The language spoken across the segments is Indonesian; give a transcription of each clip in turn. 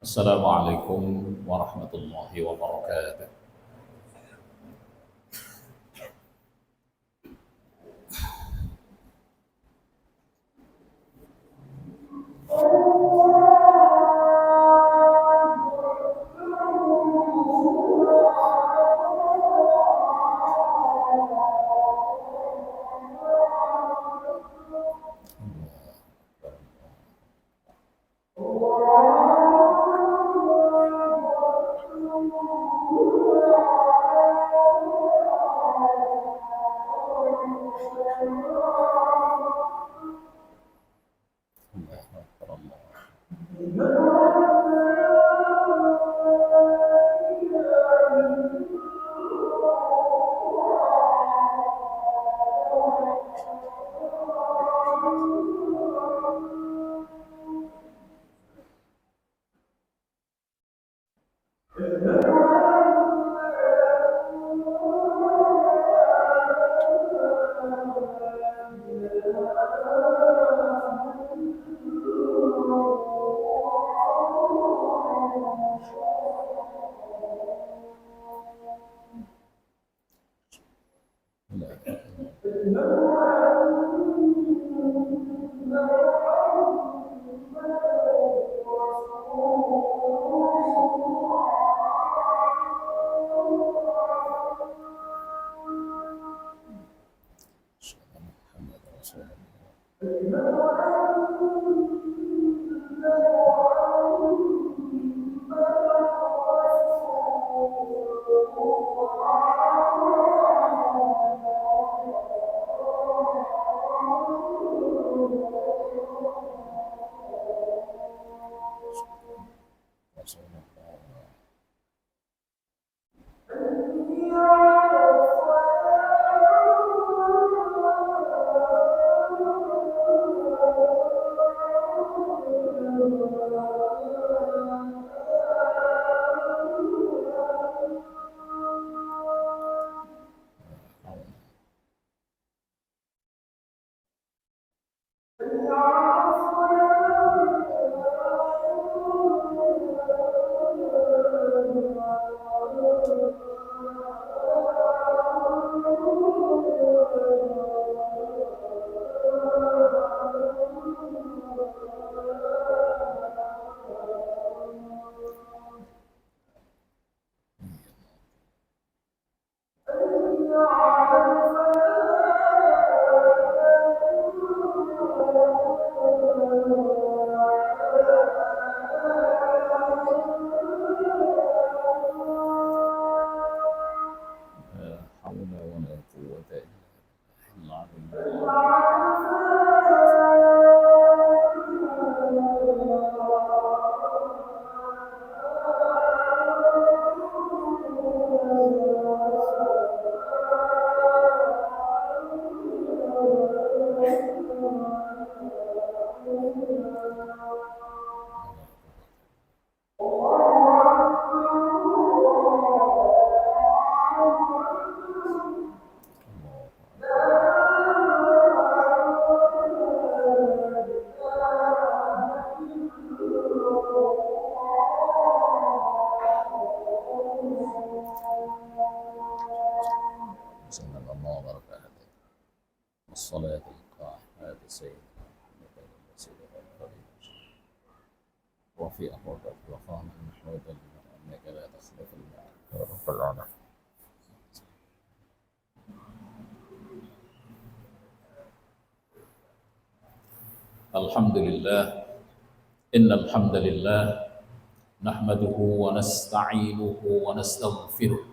Assalamualaikum warahmatullahi wabarakatuh. Sallallahu alaihi wabarakatuh. Wassalatu ala sayyidina Muhammadin wa sallam. Wa fi aqwat wa qama mahmudan innaka la takhlifu al-mi'ad. Ya rabbal alamin. Alhamdulillah. Innal hamdalillah nahmaduhu wa nasta'inuhu wa nastaghfiruh.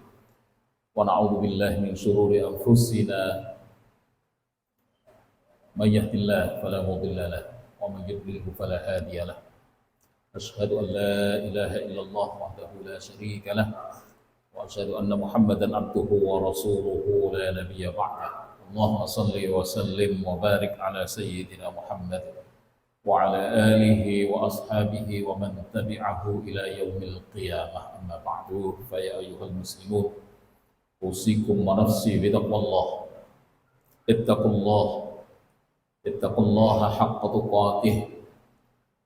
Wa na'udzu billahi min shururi anfusina may yahdihillahu fala mudilla lahu wa may yudlilhu fala hadiya lahu. Asyhadu an la ilaha illallah wahdahu la syarika lahu wa asyhadu anna Muhammadan abduhu wa rasuluhu la nabiyya ba'dah. Allahumma shalli wa sallim wa barik ala sayyidina Muhammad wa ala alihi wa ashabihi wa man tabi'ahu ila yaumil qiyamah. Amma ba'du, fa ya ayyuhal muslimun, usikum wa nafsi bitaqwallah. Ittaqullaha haqqa tuqatih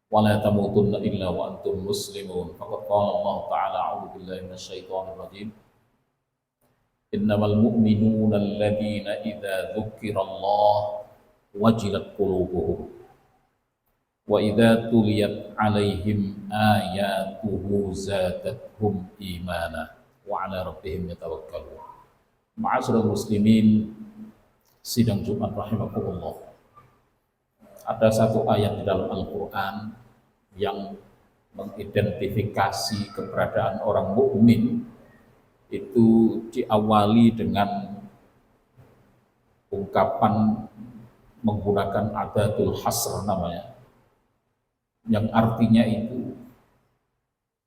ولا تموتن إلا وأنتم مسلمون. فقد قال الله تعالى: أعوذ بالله من الشيطان الرجيم إنما المؤمنون الذين إذا ذكر الله وجلت قلوبهم وإذا تليت عليهم آياته زادتهم إيمانا وعلى ربهم يتوكلون. Ma'asyiral muslimin, sidang Jumat rahimakumullah. Ada satu ayat di dalam Al-Quran yang mengidentifikasi keberadaan orang mukmin, itu diawali dengan ungkapan menggunakan adatul hasr namanya, yang artinya itu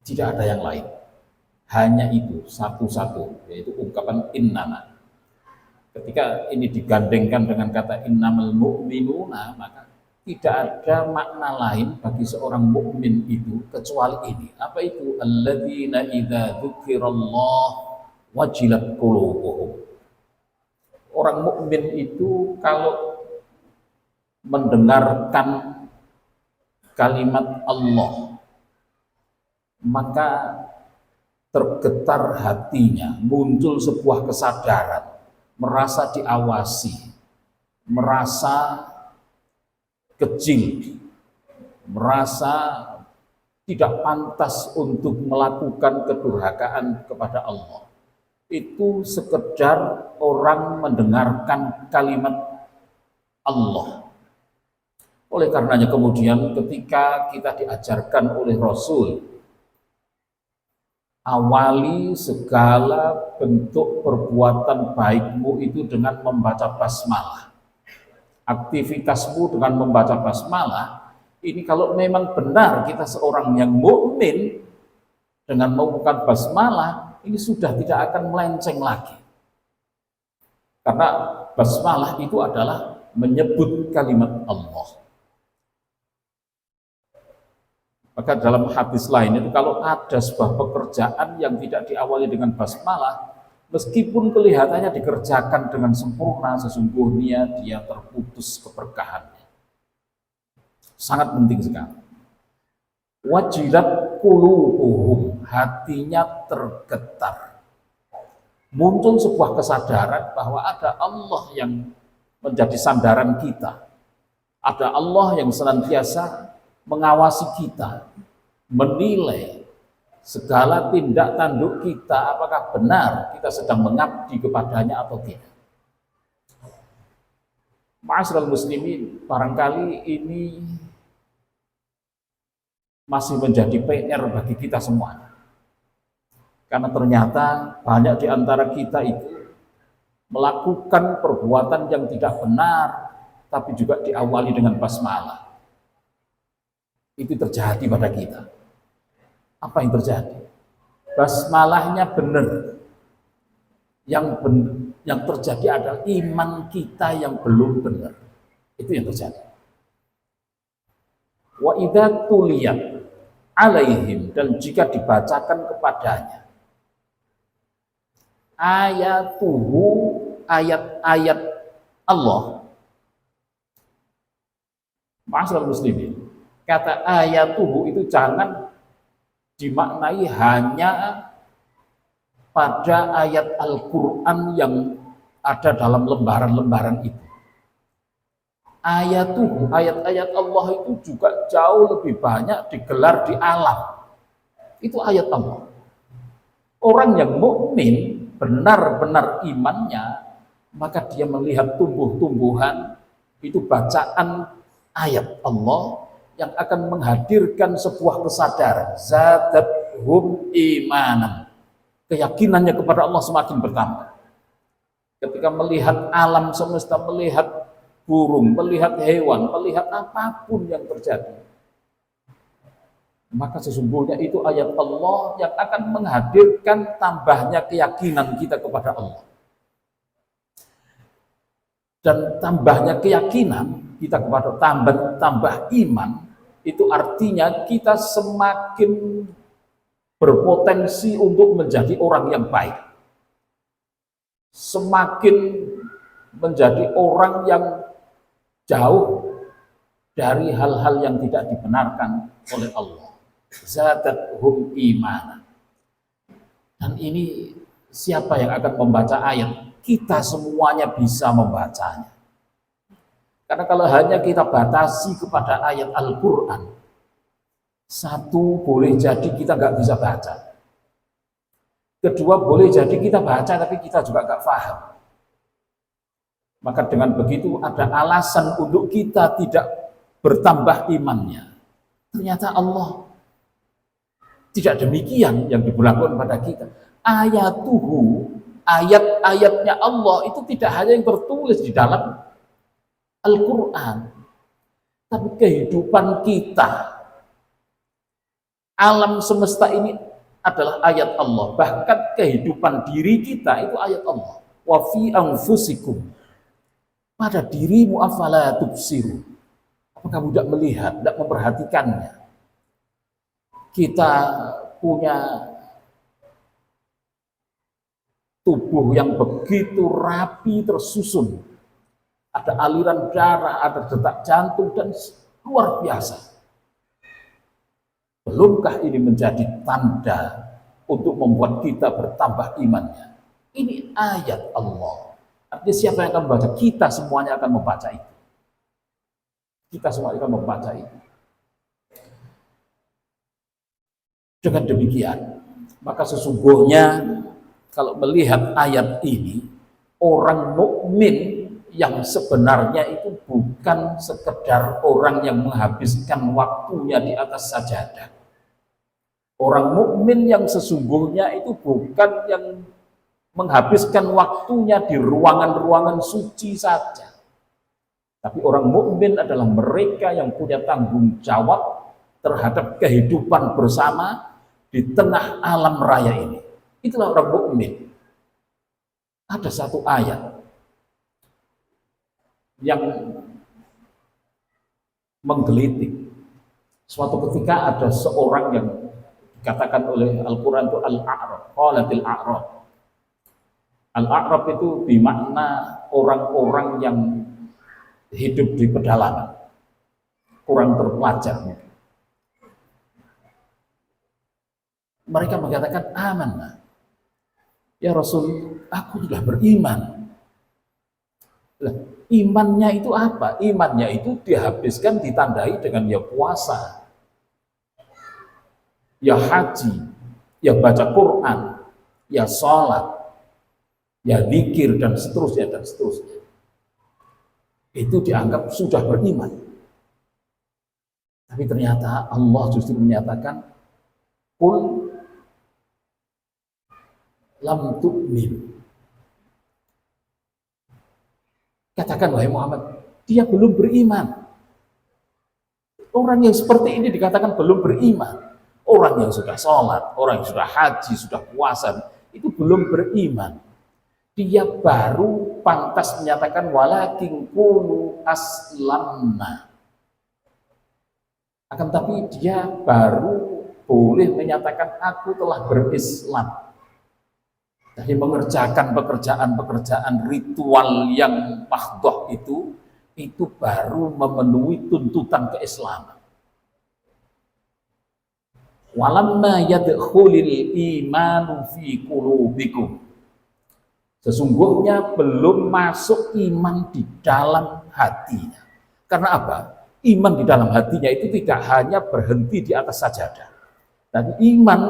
tidak ada yang lain, hanya itu satu-satu, yaitu ungkapan innama. Ketika ini digandengkan dengan kata innamal mu'minuna, maka tidak ada makna lain bagi seorang mukmin itu kecuali ini. Apa itu? Alladzina idza dzukirallah wajilat qulubuhum. Orang mukmin itu kalau mendengarkan kalimat Allah, maka tergetar hatinya, muncul sebuah kesadaran, merasa diawasi, merasa kecil, merasa tidak pantas untuk melakukan kedurhakaan kepada Allah. Itu sekedar orang mendengarkan kalimat Allah. Oleh karenanya kemudian ketika kita diajarkan oleh Rasul, awali segala bentuk perbuatan baikmu itu dengan membaca basmalah. Aktivitasmu dengan membaca basmalah, ini kalau memang benar kita seorang yang mukmin, dengan melakukan basmalah, ini sudah tidak akan melenceng lagi. Karena basmalah itu adalah menyebut kalimat Allah. Maka dalam hadis lain itu kalau ada sebuah pekerjaan yang tidak diawali dengan basmalah, meskipun kelihatannya dikerjakan dengan sempurna, sesungguhnya dia terputus keberkahannya. Sangat penting sekali. Wajilat qulubuhum, hatinya tergetar. Muncul sebuah kesadaran bahwa ada Allah yang menjadi sandaran kita. Ada Allah yang senantiasa mengawasi kita, menilai segala tindak tanduk kita, apakah benar kita sedang mengabdi kepadanya atau tidak. Ma'asyiral muslimin, barangkali ini masih menjadi PR bagi kita semua. Karena ternyata banyak di antara kita itu melakukan perbuatan yang tidak benar, tapi juga diawali dengan basmalah. Itu terjadi pada kita. Apa yang terjadi? Basmalahnya benar. Yang terjadi adalah iman kita yang belum benar. Itu yang terjadi. Wa idza tuliyat alaihim, dan jika dibacakan kepadanya ayatuhu, ayat-ayat Allah. Ma'asyiral muslimin, kata ayatuhu itu jangan dimaknai hanya pada ayat Al-Quran yang ada dalam lembaran-lembaran itu. Ayat-ayat Allah itu juga jauh lebih banyak digelar di alam. Itu ayat Allah. Orang yang mukmin benar-benar imannya, maka dia melihat tumbuh-tumbuhan, itu bacaan ayat Allah yang akan menghadirkan sebuah kesadaran, zadathum imanan, keyakinannya kepada Allah semakin bertambah. Ketika melihat alam semesta, melihat burung, melihat hewan, melihat apapun yang terjadi, maka sesungguhnya itu ayat Allah yang akan menghadirkan tambahnya keyakinan kita kepada Allah. Dan tambahnya keyakinan kita kepada tambah iman, itu artinya kita semakin berpotensi untuk menjadi orang yang baik, semakin menjadi orang yang jauh dari hal-hal yang tidak dibenarkan oleh Allah. Zadathum imanan. Dan ini siapa yang akan membaca ayat? Kita semuanya bisa membacanya. Karena kalau hanya kita batasi kepada ayat Al-Quran, satu, boleh jadi kita nggak bisa baca. Kedua, boleh jadi kita baca tapi kita juga nggak paham. Maka dengan begitu ada alasan untuk kita tidak bertambah imannya. Ternyata Allah tidak demikian yang diberlakukan pada kita. Ayatuhu, ayat-ayatnya Allah itu tidak hanya yang tertulis di dalam Al-Quran, tapi kehidupan kita, alam semesta ini adalah ayat Allah. Bahkan kehidupan diri kita itu ayat Allah. Wa fi anfusikum, pada dirimu afala tubsiru. Apa kamu tidak melihat, tidak memperhatikannya? Kita punya tubuh yang begitu rapi tersusun. Ada aliran darah, ada detak jantung, dan luar biasa. Belumkah ini menjadi tanda untuk membuat kita bertambah imannya? Ini ayat Allah. Artinya siapa yang akan membaca? Kita semuanya akan membaca itu. Kita semua akan membaca itu. Dengan demikian, maka sesungguhnya kalau melihat ayat ini, orang mukmin yang sebenarnya itu bukan sekedar orang yang menghabiskan waktunya di atas sajadah. Orang mukmin yang sesungguhnya itu bukan yang menghabiskan waktunya di ruangan-ruangan suci saja. Tapi orang mukmin adalah mereka yang punya tanggung jawab terhadap kehidupan bersama di tengah alam raya ini. Itulah orang mukmin. Ada satu ayat yang menggelitik. Suatu ketika ada seorang yang dikatakan oleh Al-Quran itu Al-A'rab, qalatil A'rab. Al-A'rab itu bermakna orang-orang yang hidup di pedalaman, kurang terpelajar. Mereka mengatakan amanah. Ya Rasul, aku sudah beriman. Lah, imannya itu apa? Imannya itu dihabiskan, ditandai dengan ya puasa, ya haji, ya baca Quran, ya sholat, ya zikir, dan seterusnya, dan seterusnya. Itu dianggap sudah beriman. Tapi ternyata Allah justru menyatakan, qul lam tu'min. Katakan wahai Muhammad, dia belum beriman. Orang yang seperti ini dikatakan belum beriman. Orang yang sudah sholat, orang yang sudah haji, sudah puasa, itu belum beriman. Dia baru pantas menyatakan walakin qulu aslamna. Akan tapi dia baru boleh menyatakan aku telah berislam. Jadi mengerjakan pekerjaan-pekerjaan ritual yang mahdhah itu baru memenuhi tuntutan keislaman. Walamma yadkhulul imanu fi qulubikum. Sesungguhnya belum masuk iman di dalam hatinya. Karena apa? Iman di dalam hatinya itu tidak hanya berhenti di atas sajadah. Dan iman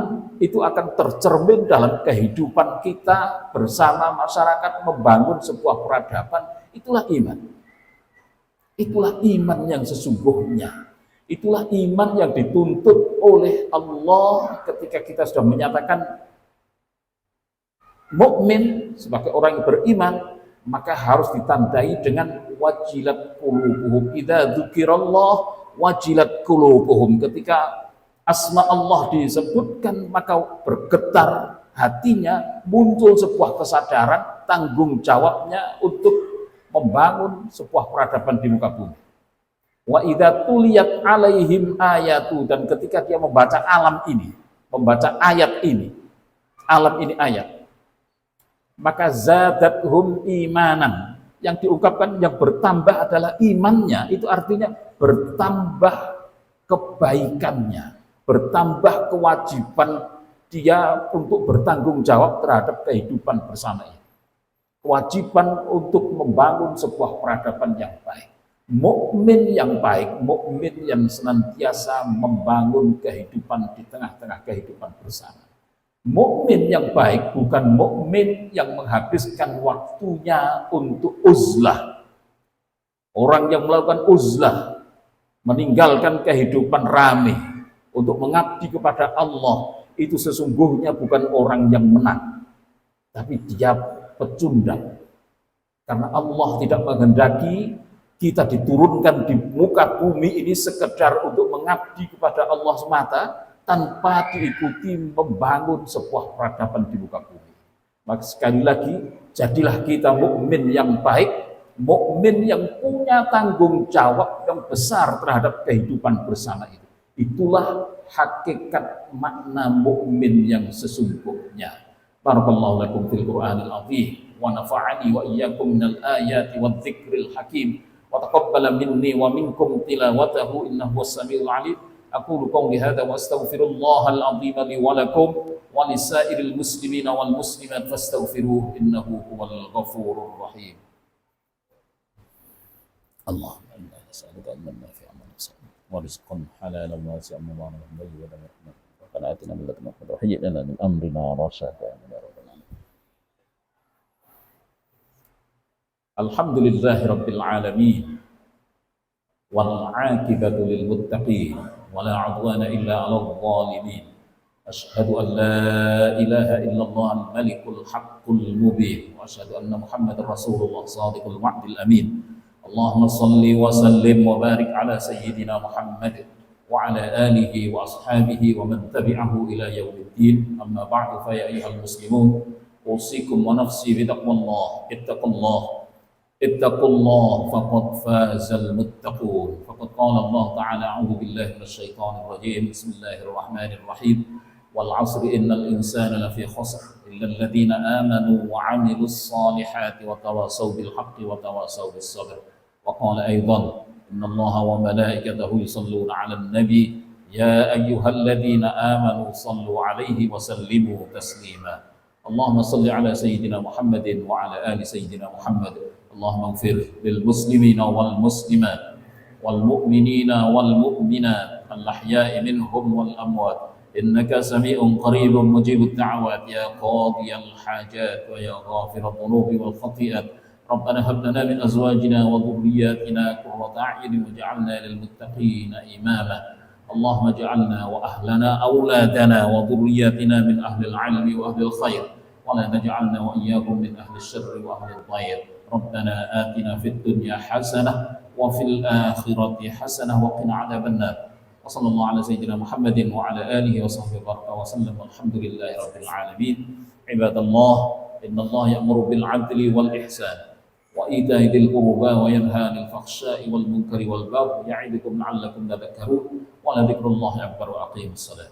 itu akan tercermin dalam kehidupan kita bersama masyarakat, membangun sebuah peradaban. Itulah iman. Itulah iman yang sesungguhnya. Itulah iman yang dituntut oleh Allah ketika kita sudah menyatakan mukmin sebagai orang yang beriman, maka harus ditandai dengan wajilat qulubuhum. Idza dzukirallah wajilat qulubuhum. Ketika asma Allah disebutkan, maka bergetar hatinya, muncul sebuah kesadaran tanggung jawabnya untuk membangun sebuah peradaban di muka bumi. Wa idza tuliyat alaihim ayatu, dan ketika dia membaca alam ini, membaca ayat ini, alam ini ayat, maka zadathum imanan, Yang diungkapkan yang bertambah adalah imannya. Itu artinya bertambah kebaikannya, bertambah kewajiban dia untuk bertanggung jawab terhadap kehidupan bersama ini. Kewajiban untuk membangun sebuah peradaban yang baik. Mukmin yang baik, mukmin yang senantiasa membangun kehidupan di tengah-tengah kehidupan bersama. Mukmin yang baik bukan mukmin yang menghabiskan waktunya untuk uzlah. Orang yang melakukan uzlah, meninggalkan kehidupan ramai untuk mengabdi kepada Allah, itu sesungguhnya bukan orang yang menang, tapi dia pecundang. Karena Allah tidak menghendaki kita diturunkan di muka bumi ini sekedar untuk mengabdi kepada Allah semata, tanpa diikuti membangun sebuah peradaban di muka bumi. Maka sekali lagi, jadilah kita mukmin yang baik, mukmin yang punya tanggung jawab yang besar terhadap kehidupan bersama itu. Itulah hakikat makna mukmin yang sesungguhnya. Barakallahu lakum fil Qur'anil azim wa nafa'ani wa iyyakum minal ayati wadh-dhikril hakim wa taqabbala minni wa minkum tilawatahu innahu was-sami'ul 'alim. Aqulu qawli hadza wa astaghfirullahal azim li wa lakum wa lisairil muslimina wal muslimat fastaghfiruhu innahu huwal ghafurur rahim. Allahumma inna nas'aluka ilman nafi'an wa rizqan halalan wasi'an mubarakan tayyiban wa rabbana atina min ladunka rahmatan wa hayyi' lana min amrina rashada. Alhamdulillahi rabbil alamin wal 'aqibatu lil muttaqin wala 'udwana illa 'alal zalimin. Asyhadu an la ilaha illallah al-malikul haqqul mubin wa asyhadu anna Muhammadar Rasulullah shadiqul wa'dil amin. Allahumma salli wa sallim wa barik ala sayyidina Muhammad wa ala alihi wa ashabihi wa man tabi'ahu ila yaumiddin. Amma ba'du, fa ya ayyuhal muslimun, usikum wa nafsi bi taqwallah. Ittaqullah faqad fazal muttaqun. Faqad qala Allah ta'ala a'udzu billahi minasyaitonir rajim. Bismillahirrahmanirrahim. Wal 'asri innal insana lafi khusr illa alladziina aamanu wa 'amilus shaalihati wa tawassaw bil haqqi wa tawassaw bis sabr. Wa qala aidan innallaha wa malaikatahu yusholluna 'alan nabi ya ayyuhalladziina aamanu shallu 'alaihi wa sallimu taslima. Allahumma shalli 'ala sayyidina Muhammadin wa 'ala ali sayyidina Muhammad. Allahumma ighfir lil muslimina wal muslimat wal mu'minina wal mu'minat al ahya'i minhum wal amwat innaka sami'un qaribun mujibud da'awat ya qadiyal hajat wa ya ghafirad dhunubi wal khati'at. Rabbana hab lana min azwajina wa dhurriyyatina qurrata a'yunin waj'alna lil muttaqina imama. Allahumma ij'alna wa ahlana awladana wa dhurriyyatina min ahlil 'ilmi wa ahlil khair wa la taj'alna wa iyyakum min ahlil syarri wa ahlil khair. Rabbana atina fid dunya hasanah wa fil akhirati hasanah wa qina adzabannar. Wa sallallahu ala sayyidina Muhammadin wa ala alihi wa sahbihi wa sallam. Alhamdulillahi rabbil alamin. Ibadallah, innallaha ya'muru bil 'adli wal ihsan wa ita'i dzil qurba wa yanha 'anil fahsya'i wal munkari wal baghi ya'idukum la'allakum tadhakkarun. Wa la dzikrullahi akbar wa aqimus shalah.